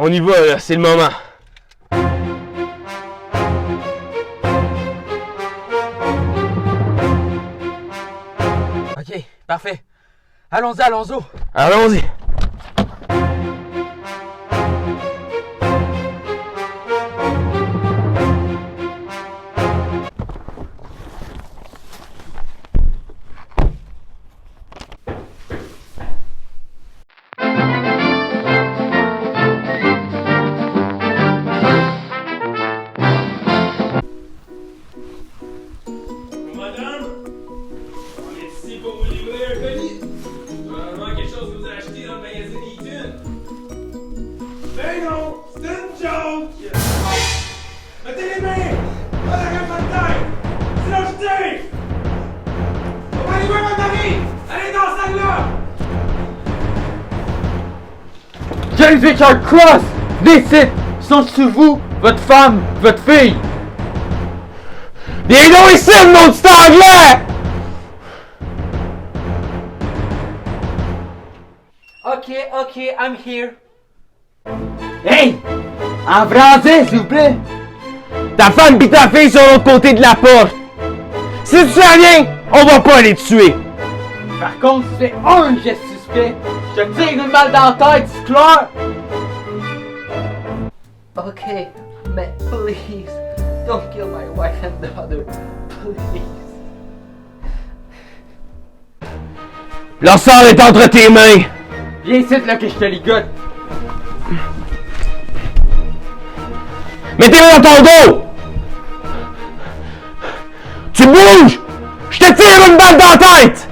On y va, là, c'est le moment. Ok, parfait. Allons-y, allons-y. Allons-y. Madame, on est ici pour vous livrer un colis. Probablement quelque chose que vous avez acheté dans le magasin Eaton. Ben non, c'est une joke! Mettez les mains! Pas derrière votre tête! Sinon je tire! On va aller voir votre mari! Allez dans ce sac-là! James Richard Cross! Venez ici! Sont sur vous, votre femme, votre fille! Viens donc ici, le nom du anglais! Ok, I'm here. Hey! En français, s'il vous plaît! Ta femme pis ta fille sont de l'autre côté de la porte. Si tu fais rien, on va pas les tuer. Par contre, si tu fais un geste suspect, je te tire une balle dans la tête, c'est clair? Ok, mais please, don't kill my wife and daughter. Please. Leur sort est entre tes mains. Viens ici, là, que je te ligote. Mettez-le dans ton dos. Tu bouges, je te tire une balle dans la tête.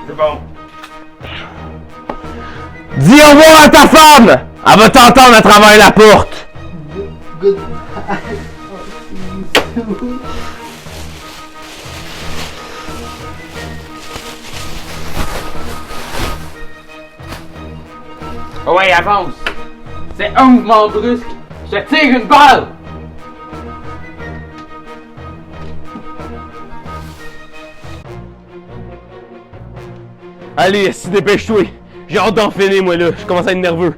C'est bon. Dis au revoir à ta femme. Elle va t'entendre à travers la porte. Oh ouais, avance. C'est un mouvement brusque, je te tire une balle. Allez, si dépêche-toi. J'ai hâte d'en finir, moi, là. Je commence à être nerveux.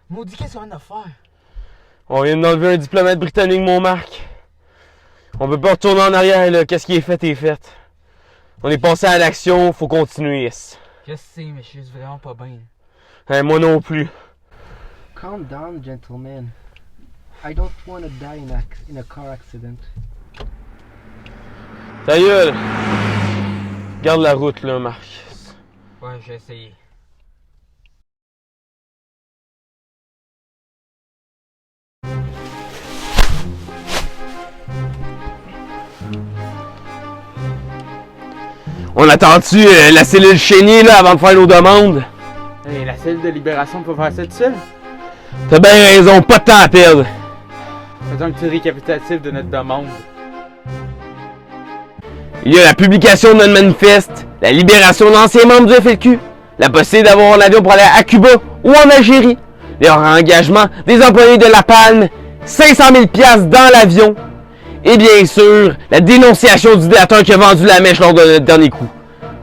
Maudit qu'est-ce qu'on a à faire? On vient d'enlever un diplomate britannique, mon Marc. On peut pas retourner en arrière, là. Qu'est-ce qui est fait est fait. On est passé à l'action, faut continuer. Je sais, mais je suis vraiment pas bien. Moi non plus. Calm down, gentlemen. I don't want to die in a car accident. Ta gueule. Garde la route, là, Marc. Ouais, j'ai essayé. On attend-tu la cellule Chénier, là, avant de faire nos demandes? Hey, la cellule de libération peut faire ça tout seul? T'as bien raison, pas de temps à perdre. Faisons un petit récapitulatif de notre demande. Il y a la publication de notre manifeste, la libération d'anciens membres du FLQ, la possibilité d'avoir un avion pour aller à Cuba ou en Algérie, leur engagement des employés de La Palme, 500 000 $ dans l'avion, et bien sûr, la dénonciation du dictateur qui a vendu la mèche lors de notre dernier coup.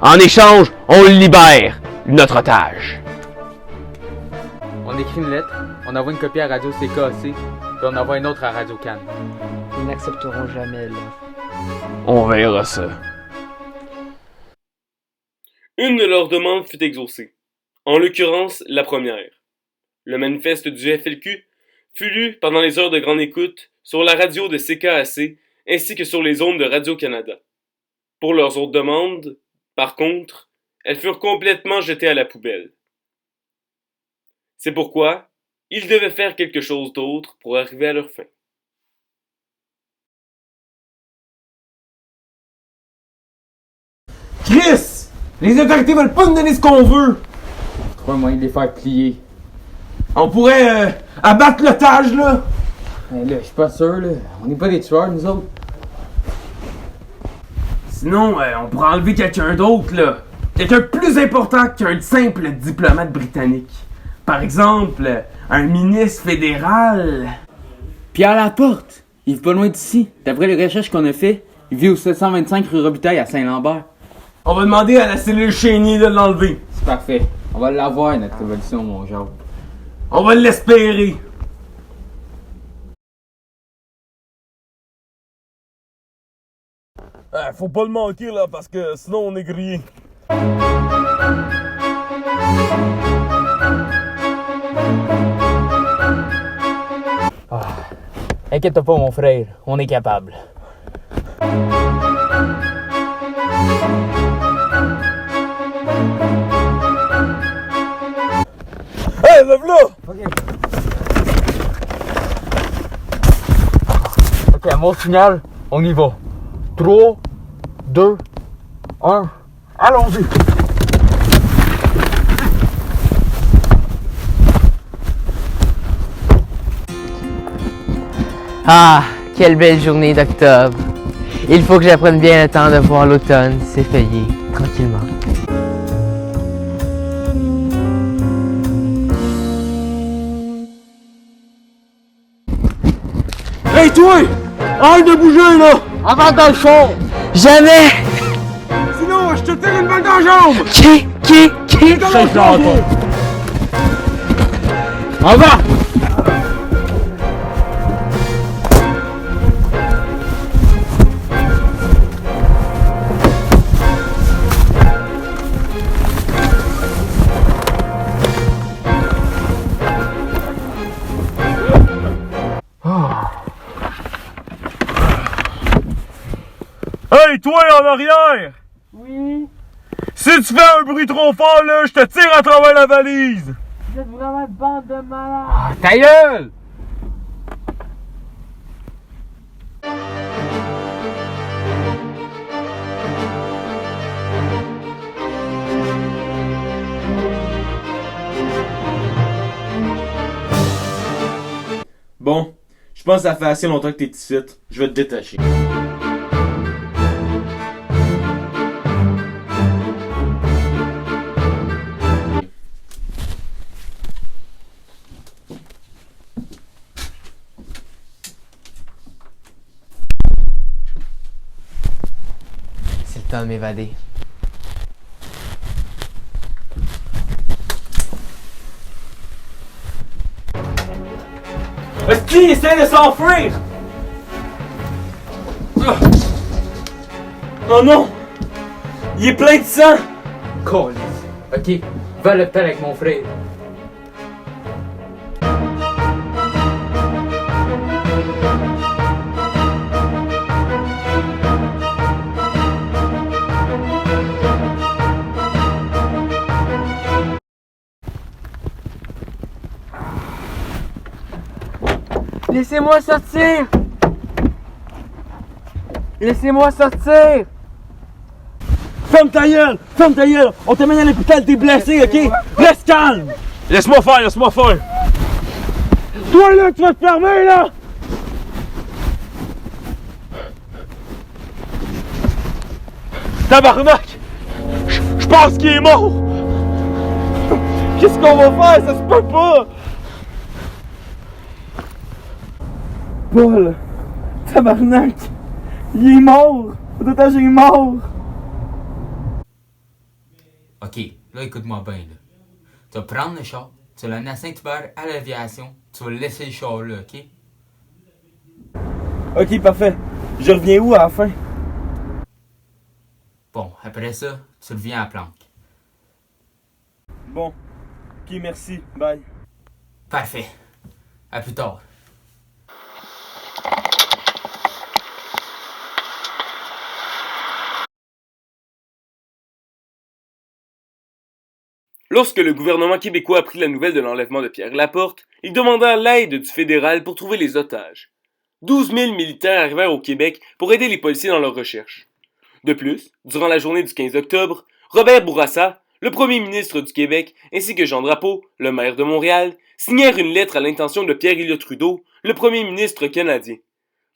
En échange, on libère notre otage. On écrit une lettre, on envoie une copie à Radio CKAC, puis on envoie une autre à Radio Cannes. Ils n'accepteront jamais l'offre. On verra ça. Une de leurs demandes fut exaucée. En l'occurrence, la première. Le manifeste du FLQ fut lu pendant les heures de grande écoute sur la radio de CKAC ainsi que sur les ondes de Radio-Canada. Pour leurs autres demandes, par contre, elles furent complètement jetées à la poubelle. C'est pourquoi ils devaient faire quelque chose d'autre pour arriver à leur fin. Chris! Les autorités veulent pas nous donner ce qu'on veut! Trouve un moyen de les faire plier. On pourrait abattre l'otage, là! Mais là, je suis pas sûr, là. On n'est pas des tueurs, nous autres. Sinon, on pourrait enlever quelqu'un d'autre, là. Quelqu'un de plus important qu'un simple diplomate britannique. Par exemple, un ministre fédéral. Pierre Laporte, il vit pas loin d'ici. D'après les recherches qu'on a fait, il vit au 725 rue Robitaille à Saint-Lambert. On va demander à la cellule Chénier de l'enlever. C'est parfait. On va l'avoir, notre révolution, mon genre. On va l'espérer. Faut pas le manquer là parce que sinon on est grillé. Inquiète pas, mon frère. On est capable. Hey, lève-là! Ok, à mon signal, on y va. 3, 2, 1, allons-y! Ah, quelle belle journée d'octobre. Il faut que j'apprenne bien le temps de voir l'automne s'effeuiller tranquillement. Hey, toi! Arrête de bouger, là! Avant dans le fond! Jamais! Sinon, je te tire une balle dans la jambe! Qui? En va! Hey, toi en arrière! Oui? Si tu fais un bruit trop fort, là, je te tire à travers la valise! Vous êtes vraiment une bande de malades! Ta gueule! Bon, je pense que ça fait assez longtemps que t'es ici. Je vais te détacher. C'est le temps de m'évader. Est-ce essaie de s'enfuir? Oh non! Il est plein de sang! Colis. Ok, va à l'hôpital avec mon frère. Laissez-moi sortir! Laissez-moi sortir! Ferme ta gueule! Ferme ta gueule! On t'amène à l'hôpital, t'es blessé, ok? Reste calme! Laisse-moi faire, laisse-moi faire! Toi là, tu vas te fermer là! Tabarnak! Je pense qu'il est mort! Qu'est-ce qu'on va faire? Ça se peut pas! Paul! Tabarnak! Il est mort! L'otage est mort! Ok, là écoute-moi bien là. Tu vas prendre le char, tu vas l'amener à Saint-Hubert à l'aviation, tu vas laisser le char là, ok? Ok, parfait. Je reviens où à la fin? Bon, après ça, tu reviens à la planque. Bon. Ok, merci. Bye. Parfait. À plus tard. Lorsque le gouvernement québécois apprit la nouvelle de l'enlèvement de Pierre Laporte, il demanda l'aide du fédéral pour trouver les otages. 12 000 militaires arrivèrent au Québec pour aider les policiers dans leurs recherches. De plus, durant la journée du 15 octobre, Robert Bourassa, le premier ministre du Québec, ainsi que Jean Drapeau, le maire de Montréal, signèrent une lettre à l'intention de Pierre-Éliott Trudeau, le premier ministre canadien.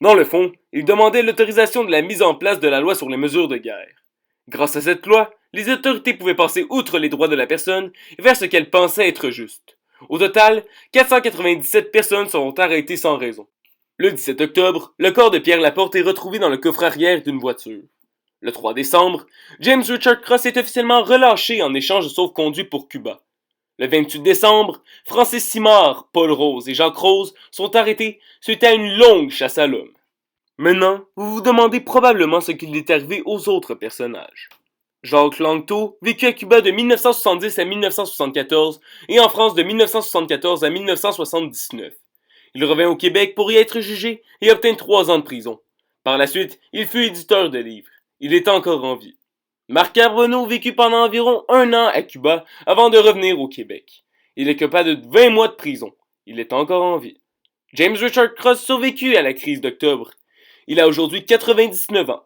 Dans le fond, ils demandaient l'autorisation de la mise en place de la loi sur les mesures de guerre. Grâce à cette loi, les autorités pouvaient passer outre les droits de la personne vers ce qu'elles pensaient être juste. Au total, 497 personnes seront arrêtées sans raison. Le 17 octobre, le corps de Pierre Laporte est retrouvé dans le coffre arrière d'une voiture. Le 3 décembre, James Richard Cross est officiellement relâché en échange de sauf-conduit pour Cuba. Le 28 décembre, Francis Simard, Paul Rose et Jacques Rose sont arrêtés suite à une longue chasse à l'homme. Maintenant, vous vous demandez probablement ce qu'il est arrivé aux autres personnages. Jacques Langto vécut à Cuba de 1970 à 1974 et en France de 1974 à 1979. Il revint au Québec pour y être jugé et obtint 3 ans de prison. Par la suite, il fut éditeur de livres. Il est encore en vie. Marc Carbonneau vécut pendant environ 1 an à Cuba avant de revenir au Québec. Il écopa de 20 mois de prison. Il est encore en vie. James Richard Cross survécut à la crise d'octobre. Il a aujourd'hui 99 ans.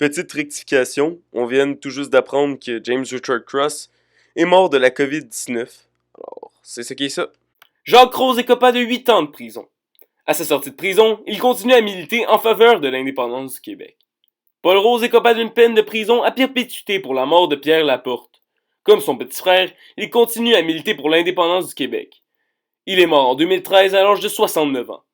Petite rectification, on vient tout juste d'apprendre que James Richard Cross est mort de la COVID-19. Alors, c'est ce qui est ça. Jacques Rose écopa de 8 ans de prison. À sa sortie de prison, il continue à militer en faveur de l'indépendance du Québec. Paul Rose écopa d'une peine de prison à perpétuité pour la mort de Pierre Laporte. Comme son petit frère, il continue à militer pour l'indépendance du Québec. Il est mort en 2013 à l'âge de 69 ans.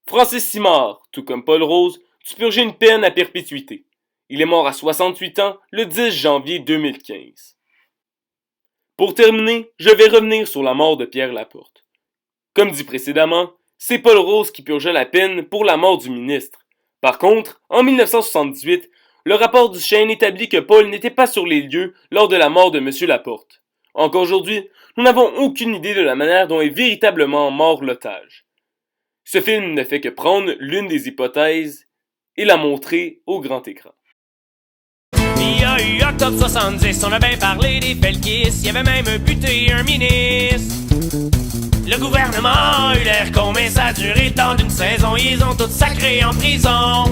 Francis Simard, tout comme Paul Rose, dut purger une peine à perpétuité. Il est mort à 68 ans le 10 janvier 2015. Pour terminer, je vais revenir sur la mort de Pierre Laporte. Comme dit précédemment, c'est Paul Rose qui purgeait la peine pour la mort du ministre. Par contre, en 1978, le rapport du Chêne établit que Paul n'était pas sur les lieux lors de la mort de M. Laporte. Encore aujourd'hui, nous n'avons aucune idée de la manière dont est véritablement mort l'otage. Ce film ne fait que prendre l'une des hypothèses et la montrer au grand écran. Il y a eu octobre 70, on a bien parlé des Felkis, il y avait même buté un ministre. Le gouvernement a eu l'air con, mais ça a duré tant d'une saison, ils ont tous sacré en prison.